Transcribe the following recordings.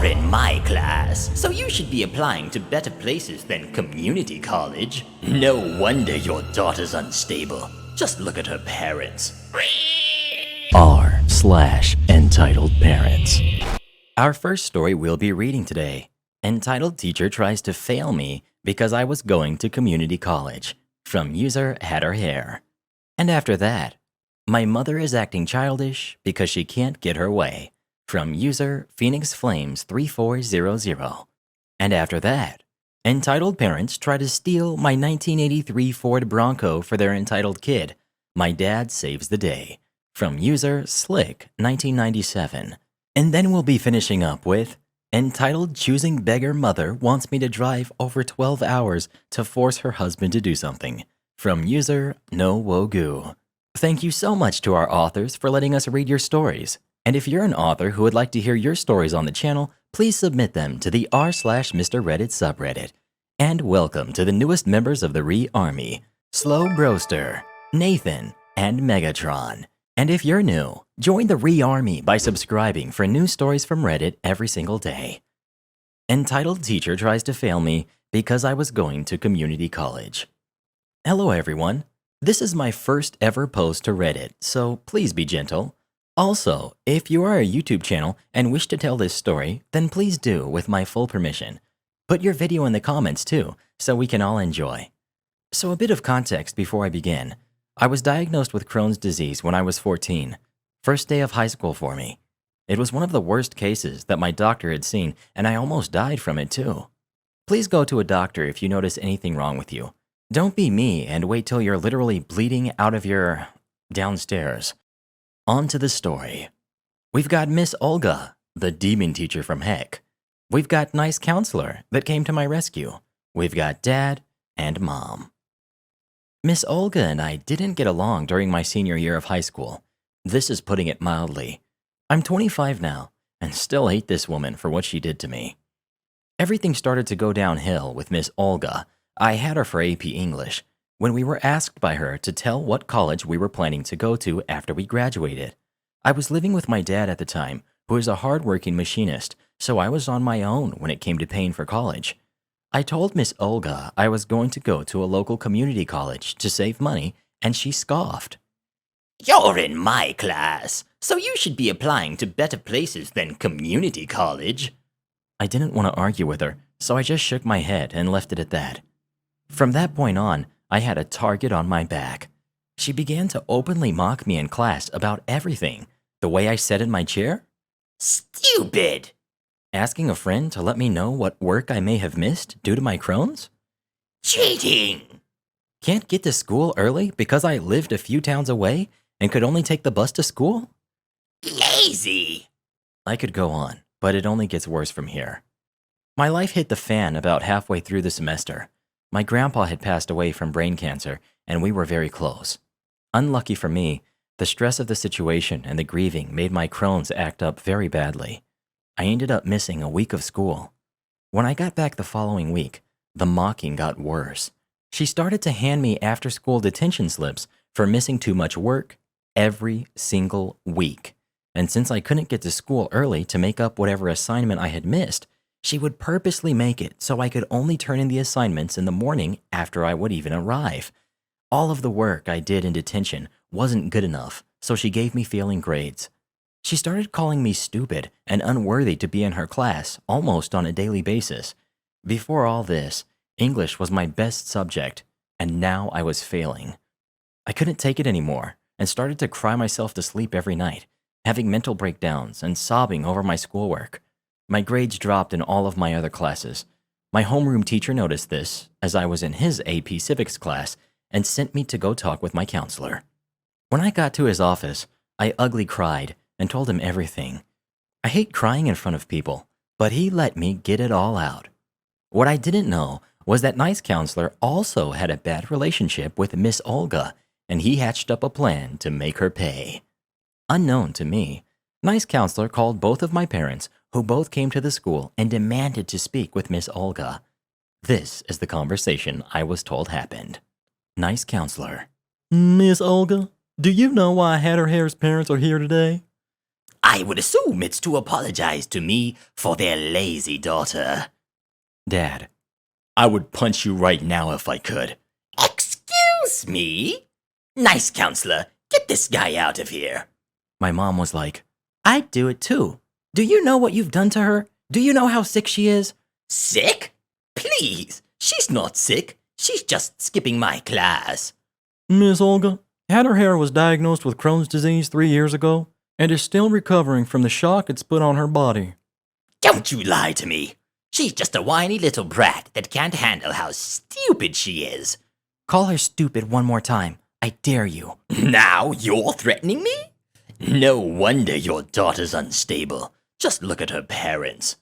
You're in my class, so you should be applying to better places than community college. No wonder your daughter's unstable. Just look at her parents. r/entitled parents. Our first story we'll be reading today, entitled Teacher Tries to Fail Me Because I Was Going to Community College, from user Had Her Hair. And after that, My Mother is Acting Childish Because She Can't Get Her Way, from user Phoenix Flames 3400. And after that, entitled Parents Try to Steal My 1983 Ford Bronco for Their Entitled Kid. My Dad Saves the Day, from user Slick 1997. And then we'll be finishing up with entitled Choosing Beggar Mother Wants Me to Drive Over 12 Hours to Force Her Husband to Do Something, from user No Wogu. Thank you so much to our authors for letting us read your stories. And if you're an author who would like to hear your stories on the channel, please submit them to the r/Mr. Reddit subreddit. And welcome to the newest members of the Re-Army, Slow Broster, Nathan, and Megatron. And if you're new, join the Re-Army by subscribing for new stories from Reddit every single day. Entitled Teacher Tries to Fail Me Because I Was Going to Community College. Hello everyone. This is my first ever post to Reddit, so please be gentle. Also, if you are a YouTube channel and wish to tell this story, then please do with my full permission. Put your video in the comments too, so we can all enjoy. So a bit of context before I begin. I was diagnosed with Crohn's disease when I was 14. First day of high school for me. It was one of the worst cases that my doctor had seen, and I almost died from it too. Please go to a doctor if you notice anything wrong with you. Don't be me and wait till you're literally bleeding out of your downstairs. On to the story. We've got Miss Olga, the demon teacher from heck. We've got nice counselor that came to my rescue. We've got Dad and Mom. Miss Olga and I didn't get along during my senior year of high school. This is putting it mildly. I'm 25 now and still hate this woman for what she did to me. Everything started to go downhill with Miss Olga. I had her for AP English when we were asked by her to tell what college we were planning to go to after we graduated. I was living with my dad at the time, who is a hardworking machinist, so I was on my own when it came to paying for college. I told Miss Olga I was going to go to a local community college to save money, and she scoffed. You're in my class, so you should be applying to better places than community college. I didn't want to argue with her, so I just shook my head and left it at that. From that point on, I had a target on my back. She began to openly mock me in class about everything. The way I sat in my chair? Stupid! Asking a friend to let me know what work I may have missed due to my Crohn's? Cheating! Can't get to school early because I lived a few towns away and could only take the bus to school? Lazy! I could go on, but it only gets worse from here. My life hit the fan about halfway through the semester. My grandpa had passed away from brain cancer, and we were very close. Unlucky for me, the stress of the situation and the grieving made my Crohn's act up very badly. I ended up missing a week of school. When I got back the following week, the mocking got worse. She started to hand me after-school detention slips for missing too much work every single week. And since I couldn't get to school early to make up whatever assignment I had missed, she would purposely make it so I could only turn in the assignments in the morning after I would even arrive. All of the work I did in detention wasn't good enough, so she gave me failing grades. She started calling me stupid and unworthy to be in her class almost on a daily basis. Before all this, English was my best subject, and now I was failing. I couldn't take it anymore and started to cry myself to sleep every night, having mental breakdowns and sobbing over my schoolwork. My grades dropped in all of my other classes. My homeroom teacher noticed this as I was in his AP Civics class and sent me to go talk with my counselor. When I got to his office, I ugly cried and told him everything. I hate crying in front of people, but he let me get it all out. What I didn't know was that nice counselor also had a bad relationship with Miss Olga, and he hatched up a plan to make her pay. Unknown to me, nice counselor called both of my parents, who both came to the school and demanded to speak with Miss Olga. This is the conversation I was told happened. Nice counselor. Miss Olga, do you know why Had Her Hair's parents are here today? I would assume it's to apologize to me for their lazy daughter. Dad, I would punch you right now if I could. Excuse me? Nice counselor, get this guy out of here. My mom was like, I'd do it too. Do you know what you've done to her? Do you know how sick she is? Sick? Please, she's not sick. She's just skipping my class. Miss Olga, Hatter Hair was diagnosed with Crohn's disease 3 years ago and is still recovering from the shock it's put on her body. Don't you lie to me. She's just a whiny little brat that can't handle how stupid she is. Call her stupid one more time. I dare you. Now you're threatening me? No wonder your daughter's unstable. Just look at her parents.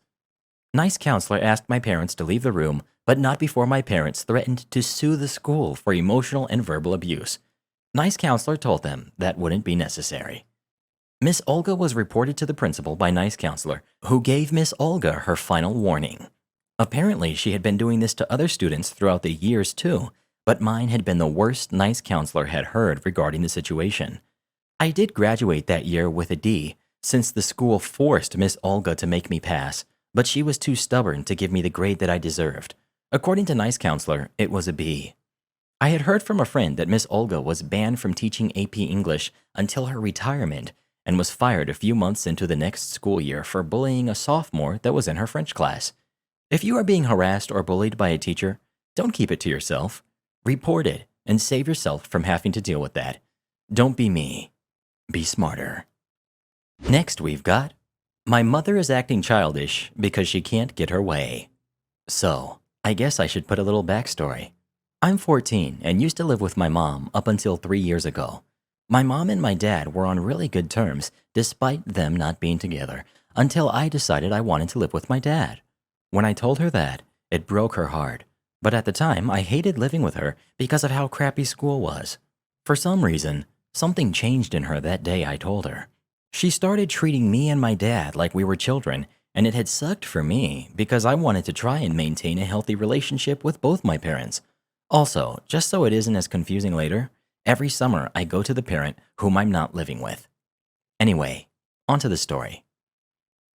Nice counselor asked my parents to leave the room, but not before my parents threatened to sue the school for emotional and verbal abuse. Nice counselor told them that wouldn't be necessary. Miss Olga was reported to the principal by nice counselor, who gave Miss Olga her final warning. Apparently, she had been doing this to other students throughout the years too, but mine had been the worst nice counselor had heard regarding the situation. I did graduate that year with a D, since the school forced Miss Olga to make me pass, but she was too stubborn to give me the grade that I deserved. According to nice counselor, it was a B. I had heard from a friend that Miss Olga was banned from teaching AP English until her retirement and was fired a few months into the next school year for bullying a sophomore that was in her French class. If you are being harassed or bullied by a teacher, don't keep it to yourself. Report it and save yourself from having to deal with that. Don't be me. Be smarter. Next we've got, my mother is acting childish because she can't get her way. So, I guess I should put a little backstory. I'm 14 and used to live with my mom up until 3 years ago. My mom and my dad were on really good terms despite them not being together until I decided I wanted to live with my dad. When I told her that, it broke her heart. But at the time, I hated living with her because of how crappy school was. For some reason, something changed in her that day I told her. She started treating me and my dad like we were children, and it had sucked for me because I wanted to try and maintain a healthy relationship with both my parents. Also, just so it isn't as confusing later, every summer I go to the parent whom I'm not living with. Anyway, onto the story.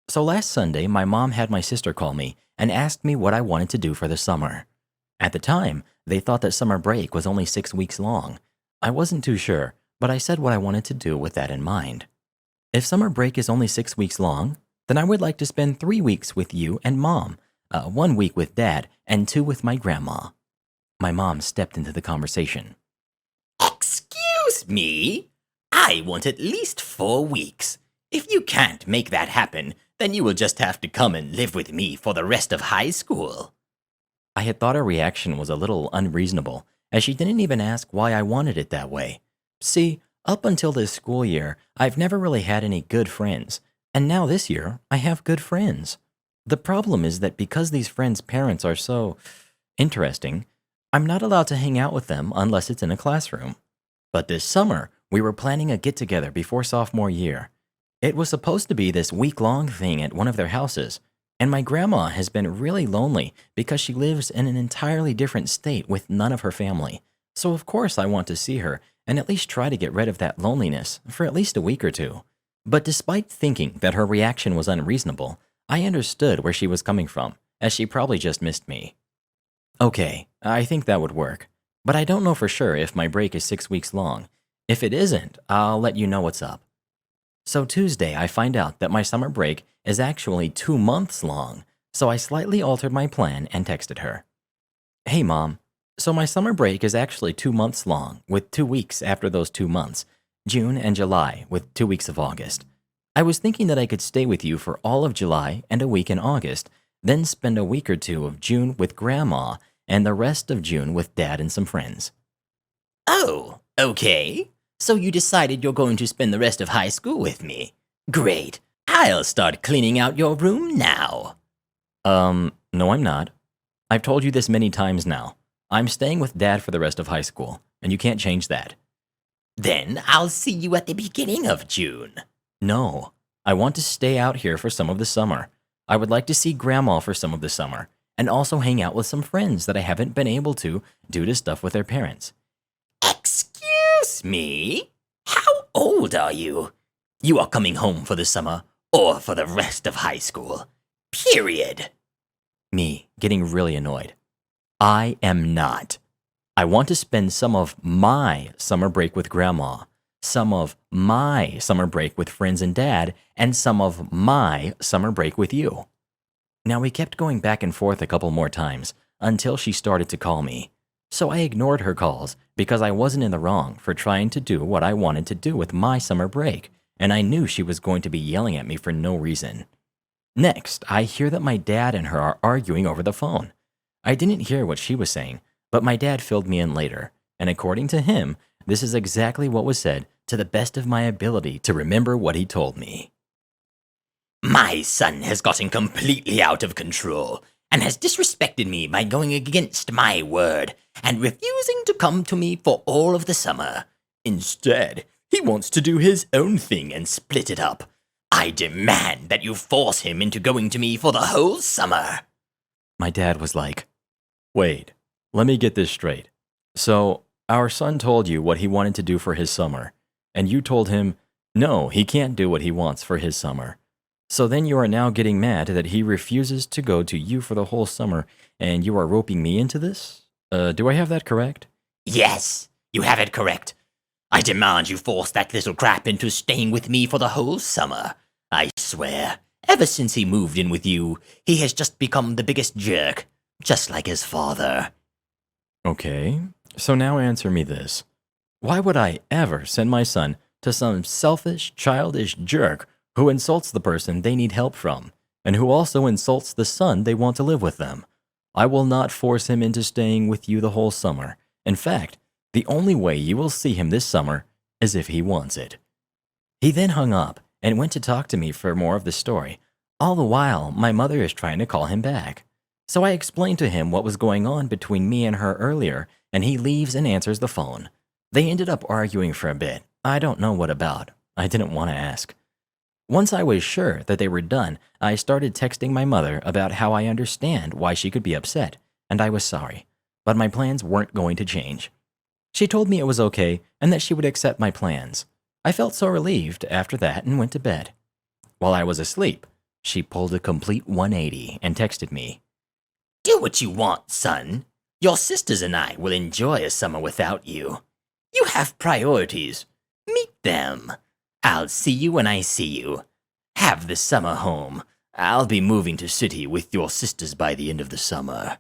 So last Sunday, my mom had my sister call me and asked me what I wanted to do for the summer. At the time, they thought that summer break was only 6 weeks long. I wasn't too sure, but I said what I wanted to do with that in mind. If summer break is only 6 weeks long, then I would like to spend 3 weeks with you and Mom, 1 week with Dad, and 2 with my grandma. My mom stepped into the conversation. Excuse me? I want at least 4 weeks. If you can't make that happen, then you will just have to come and live with me for the rest of high school. I had thought her reaction was a little unreasonable, as she didn't even ask why I wanted it that way. See, up until this school year, I've never really had any good friends, and now this year, I have good friends. The problem is that because these friends' parents are so interesting, I'm not allowed to hang out with them unless it's in a classroom. But this summer, we were planning a get-together before sophomore year. It was supposed to be this week-long thing at one of their houses, and my grandma has been really lonely because she lives in an entirely different state with none of her family. So of course I want to see her and at least try to get rid of that loneliness for at least a week or two. But despite thinking that her reaction was unreasonable, I understood where she was coming from, as she probably just missed me. Okay, I think that would work, but I don't know for sure if my break is 6 weeks long. If it isn't, I'll let you know what's up. So Tuesday, I find out that my summer break is actually 2 months long, so I slightly altered my plan and texted her. Hey Mom, so my summer break is actually 2 months long, with 2 weeks after those 2 months, June and July, with 2 weeks of August. I was thinking that I could stay with you for all of July and a week in August, then spend a week or 2 of June with Grandma and the rest of June with Dad and some friends. Oh, okay. So you decided you're going to spend the rest of high school with me. Great. I'll start cleaning out your room now. No I'm not. I've told you this many times now. I'm staying with Dad for the rest of high school, and you can't change that. Then I'll see you at the beginning of June. No, I want to stay out here for some of the summer. I would like to see Grandma for some of the summer, and also hang out with some friends that I haven't been able to due to stuff with their parents. Excuse me? How old are you? You are coming home for the summer or for the rest of high school. Period. Me, getting really annoyed. I am not. I want to spend some of my summer break with Grandma, some of my summer break with friends and Dad, and some of my summer break with you. Now, we kept going back and forth a couple more times until she started to call me. So I ignored her calls because I wasn't in the wrong for trying to do what I wanted to do with my summer break, and I knew she was going to be yelling at me for no reason. Next, I hear that my dad and her are arguing over the phone. I didn't hear what she was saying, but my dad filled me in later, and according to him, this is exactly what was said to the best of my ability to remember what he told me. My son has gotten completely out of control and has disrespected me by going against my word and refusing to come to me for all of the summer. Instead, he wants to do his own thing and split it up. I demand that you force him into going to me for the whole summer. My dad was like, "Wait, let me get this straight. So, our son told you what he wanted to do for his summer, and you told him, no, he can't do what he wants for his summer. So then you are now getting mad that he refuses to go to you for the whole summer, and you are roping me into this? Do I have that correct?" Yes, you have it correct. I demand you force that little crap into staying with me for the whole summer. I swear, ever since he moved in with you, he has just become the biggest jerk, just like his father. Okay, so now answer me this. Why would I ever send my son to some selfish, childish jerk who insults the person they need help from, and who also insults the son they want to live with them? I will not force him into staying with you the whole summer. In fact, the only way you will see him this summer is if he wants it. He then hung up and went to talk to me for more of the story. All the while, my mother is trying to call him back. So I explained to him what was going on between me and her earlier, and he leaves and answers the phone. They ended up arguing for a bit. I don't know what about. I didn't want to ask. Once I was sure that they were done, I started texting my mother about how I understand why she could be upset, and I was sorry. But my plans weren't going to change. She told me it was okay and that she would accept my plans. I felt so relieved after that and went to bed. While I was asleep, she pulled a complete 180 and texted me, Do what you want, son. Your sisters and I will enjoy a summer without you. You have priorities. Meet them. I'll see you when I see you. Have the summer home. I'll be moving to city with your sisters by the end of the summer.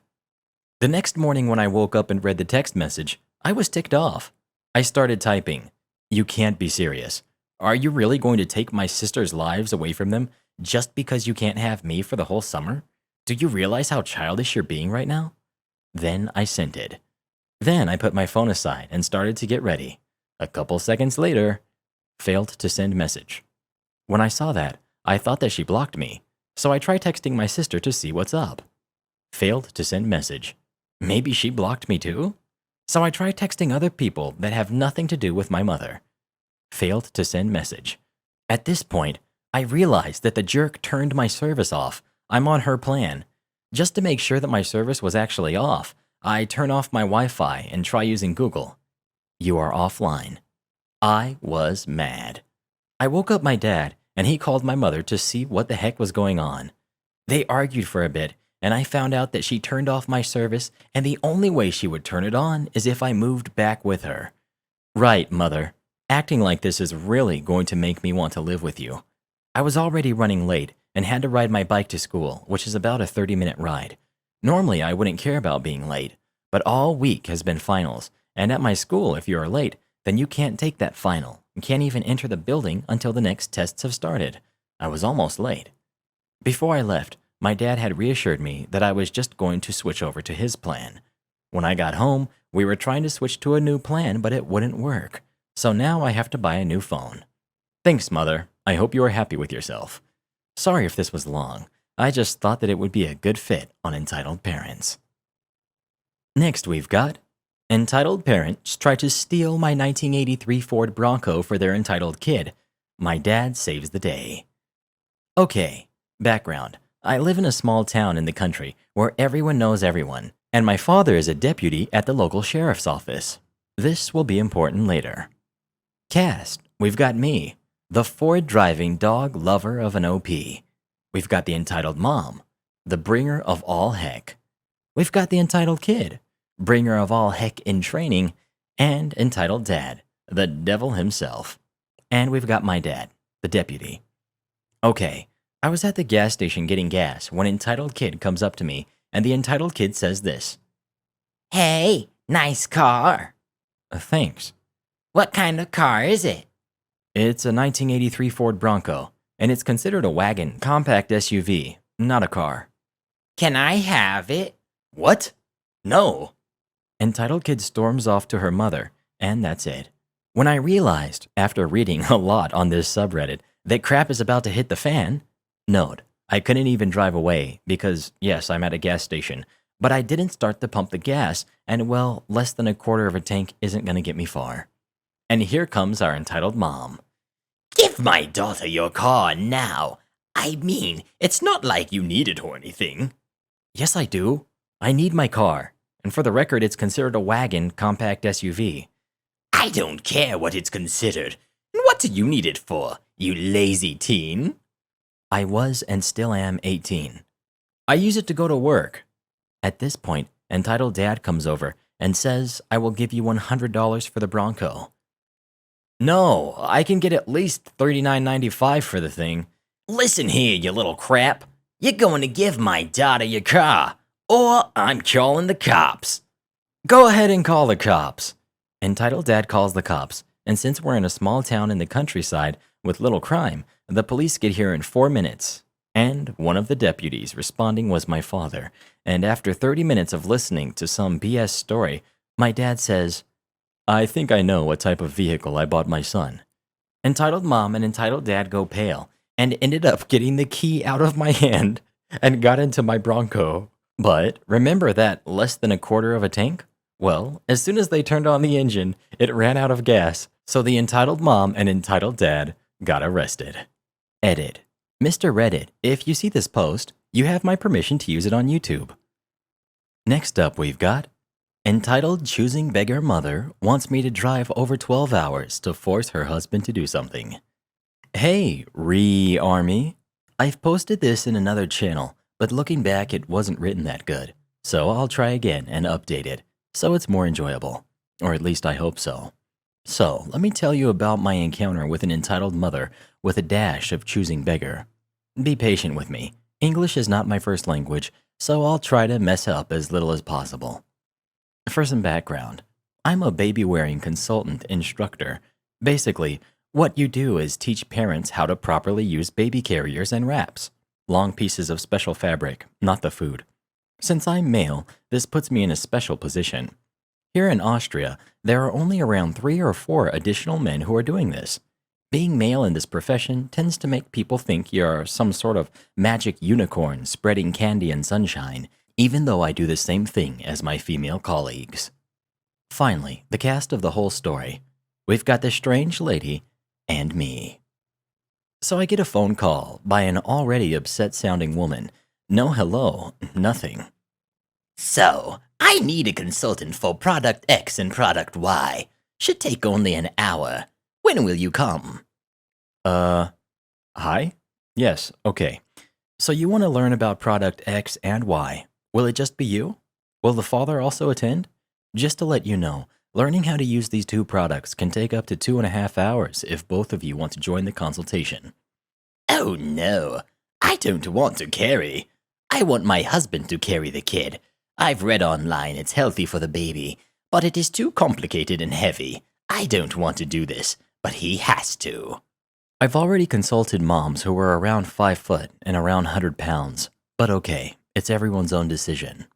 The next morning when I woke up and read the text message, I was ticked off. I started typing, "You can't be serious. Are you really going to take my sisters' lives away from them just because you can't have me for the whole summer? Do you realize how childish you're being right now?" Then I sent it. Then I put my phone aside and started to get ready. A couple seconds later, failed to send message. When I saw that, I thought that she blocked me, so I tried texting my sister to see what's up. Failed to send message. Maybe she blocked me too? So I tried texting other people that have nothing to do with my mother. Failed to send message. At this point, I realized that the jerk turned my service off. I'm on her plan. Just to make sure that my service was actually off, I turn off my Wi-Fi and try using Google. You are offline. I was mad. I woke up my dad, and he called my mother to see what the heck was going on. They argued for a bit, and I found out that she turned off my service, and the only way she would turn it on is if I moved back with her. Right, mother. Acting like this is really going to make me want to live with you. I was already running late and had to ride my bike to school, which is about a 30-minute ride. Normally, I wouldn't care about being late, but all week has been finals, and at my school, if you are late, then you can't take that final and can't even enter the building until the next tests have started. I was almost late. Before I left, my dad had reassured me that I was just going to switch over to his plan. When I got home, we were trying to switch to a new plan, but it wouldn't work. So now I have to buy a new phone. Thanks, Mother. I hope you are happy with yourself. Sorry if this was long. I just thought that it would be a good fit on Entitled Parents. Next we've got Entitled Parents try to steal my 1983 Ford Bronco for their entitled kid. My dad saves the day. Okay, background. I live in a small town in the country where everyone knows everyone, and my father is a deputy at the local sheriff's office. This will be important later. Cast, we've got me. the Ford-driving dog lover of an OP. We've got the entitled mom, the bringer of all heck. We've got the entitled kid, bringer of all heck in training, and entitled dad, the devil himself. And we've got my dad, the deputy. Okay, I was at the gas station getting gas when entitled kid comes up to me, and the entitled kid says this. Hey, nice car. Thanks. What kind of car is it? It's a 1983 Ford Bronco, and it's considered a wagon, compact SUV, not a car. Can I have it? What? No. Entitled kid storms off to her mother, and that's it. When I realized, after reading a lot on this subreddit, that crap is about to hit the fan, note, I couldn't even drive away because, yes, I'm at a gas station, but I didn't start to pump the gas, and well, less than a quarter of a tank isn't going to get me far. And here comes our entitled mom. Give my daughter your car now. I mean, it's not like you need it or anything. Yes, I do. I need my car. And for the record, it's considered a wagon, compact SUV. I don't care what it's considered. And what do you need it for, you lazy teen? I was and still am 18. I use it to go to work. At this point, entitled dad comes over and says I will give you $100 for the Bronco. No, I can get at least $39.95 for the thing. Listen here, you little crap. You're going to give my daughter your car, or I'm calling the cops. Go ahead and call the cops. Entitled dad calls the cops, and since we're in a small town in the countryside with little crime, the police get here in 4 minutes. And one of the deputies responding was my father, and after 30 minutes of listening to some BS story, my dad says, I think I know what type of vehicle I bought my son. Entitled mom and entitled dad go pale, and ended up getting the key out of my hand and got into my Bronco. But remember that less than a quarter of a tank? Well, as soon as they turned on the engine, it ran out of gas, so the entitled mom and entitled dad got arrested. Edit. Mr. Reddit, if you see this post, you have my permission to use it on YouTube. Next up we've got entitled choosing beggar mother wants me to drive over 12 hours to force her husband to do something. Hey, Army. I've posted this in another channel, but looking back it wasn't written that good, so I'll try again and update it, so it's more enjoyable. Or at least I hope so. So, let me tell you about my encounter with an entitled mother with a dash of choosing beggar. Be patient with me. English is not my first language, so I'll try to mess up as little as possible. For some background, I'm a baby-wearing consultant instructor. Basically, what you do is teach parents how to properly use baby carriers and wraps. Long pieces of special fabric, not the food. Since I'm male, this puts me in a special position. Here in Austria, there are only around 3 or 4 additional men who are doing this. Being male in this profession tends to make people think you're some sort of magic unicorn spreading candy and sunshine, even though I do the same thing as my female colleagues. Finally, the cast of the whole story. We've got this strange lady and me. So I get a phone call by an already upset-sounding woman. No hello, nothing. So, I need a consultant for product X and product Y. Should take only an hour. When will you come? Hi? Yes, okay. So you want to learn about product X and Y. Will it just be you? Will the father also attend? Just to let you know, learning how to use these 2 products can take up to 2.5 hours if both of you want to join the consultation. Oh no, I don't want to carry. I want my husband to carry the kid. I've read online it's healthy for the baby, but it is too complicated and heavy. I don't want to do this, but he has to. I've already consulted moms who were around 5 foot and around 100 pounds, but okay, it's everyone's own decision.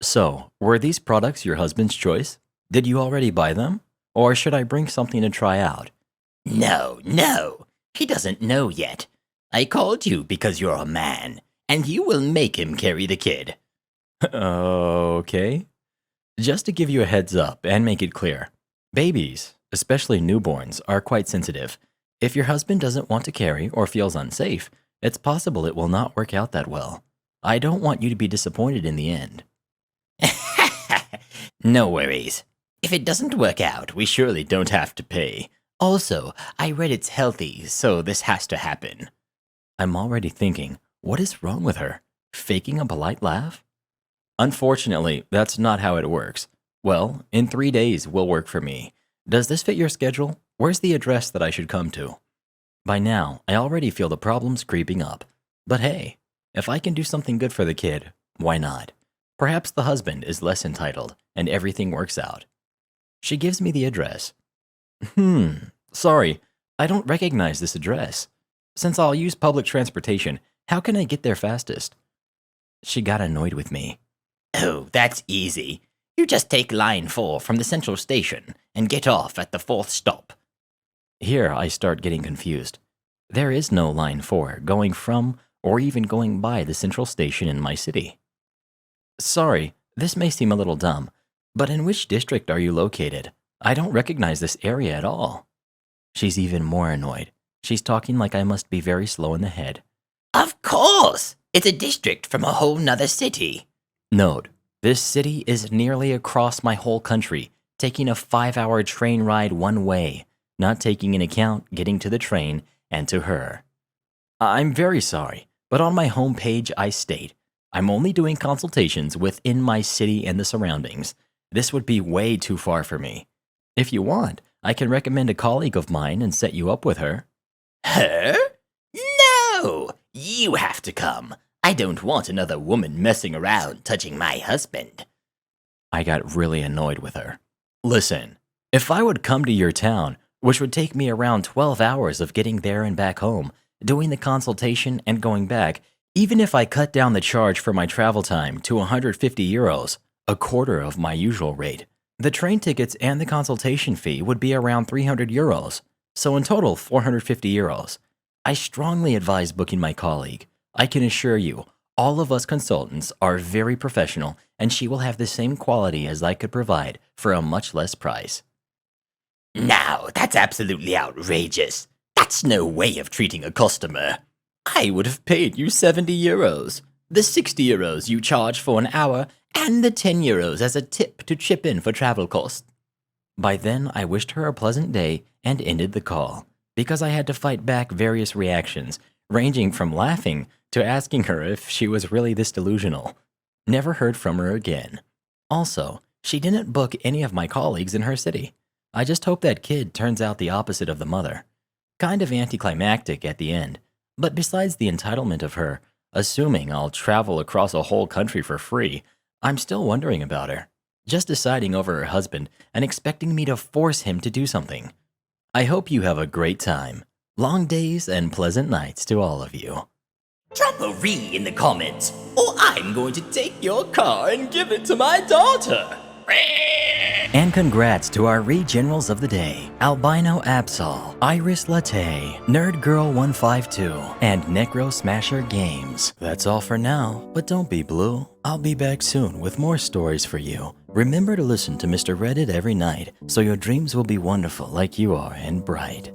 So, were these products your husband's choice? Did you already buy them? Or should I bring something to try out? No, he doesn't know yet. I called you because you're a man, and you will make him carry the kid. Okay. Just to give you a heads up and make it clear, babies, especially newborns, are quite sensitive. If your husband doesn't want to carry or feels unsafe, it's possible it will not work out that well. I don't want you to be disappointed in the end. No worries. If it doesn't work out, we surely don't have to pay. Also, I read it's healthy, so this has to happen. I'm already thinking, what is wrong with her? Faking a polite laugh? Unfortunately, that's not how it works. Well, in 3 days will work for me. Does this fit your schedule? Where's the address that I should come to? By now, I already feel the problems creeping up. But hey, if I can do something good for the kid, why not? Perhaps the husband is less entitled and everything works out. She gives me the address. Sorry, I don't recognize this address. Since I'll use public transportation, how can I get there fastest? She got annoyed with me. Oh, that's easy. You just take line 4 from the central station and get off at the 4th stop. Here I start getting confused. There is no line 4 going from or even going by the central station in my city. Sorry, this may seem a little dumb, but in which district are you located? I don't recognize this area at all. She's even more annoyed. She's talking like I must be very slow in the head. Of course! It's a district from a whole nother city. Note, this city is nearly across my whole country, taking a 5-hour train ride one way, not taking into account getting to the train and to her. I'm very sorry, but on my homepage I state, I'm only doing consultations within my city and the surroundings. This would be way too far for me. If you want, I can recommend a colleague of mine and set you up with her. Her? No! You have to come. I don't want another woman messing around touching my husband. I got really annoyed with her. Listen, if I would come to your town, which would take me around 12 hours of getting there and back home, doing the consultation and going back, even if I cut down the charge for my travel time to 150 euros, a quarter of my usual rate, the train tickets and the consultation fee would be around 300 euros, so in total 450 euros. I strongly advise booking my colleague. I can assure you, all of us consultants are very professional and she will have the same quality as I could provide for a much less price. Now, that's absolutely outrageous. That's no way of treating a customer. I would have paid you 70 euros, the 60 euros you charge for an hour, and the 10 euros as a tip to chip in for travel costs. By then, I wished her a pleasant day and ended the call, because I had to fight back various reactions, ranging from laughing to asking her if she was really this delusional. Never heard from her again. Also, she didn't book any of my colleagues in her city. I just hope that kid turns out the opposite of the mother. Kind of anticlimactic at the end, but besides the entitlement of her, assuming I'll travel across a whole country for free, I'm still wondering about her. Just deciding over her husband and expecting me to force him to do something. I hope you have a great time. Long days and pleasant nights to all of you. Drop a re in the comments, or I'm going to take your car and give it to my daughter. And congrats to our re-generals of the day, Albino Absol, Iris Latte, Nerd Girl 152, and Necro Smasher Games. That's all for now, but don't be blue. I'll be back soon with more stories for you. Remember to listen to Mr. Reddit every night, so your dreams will be wonderful like you are and bright.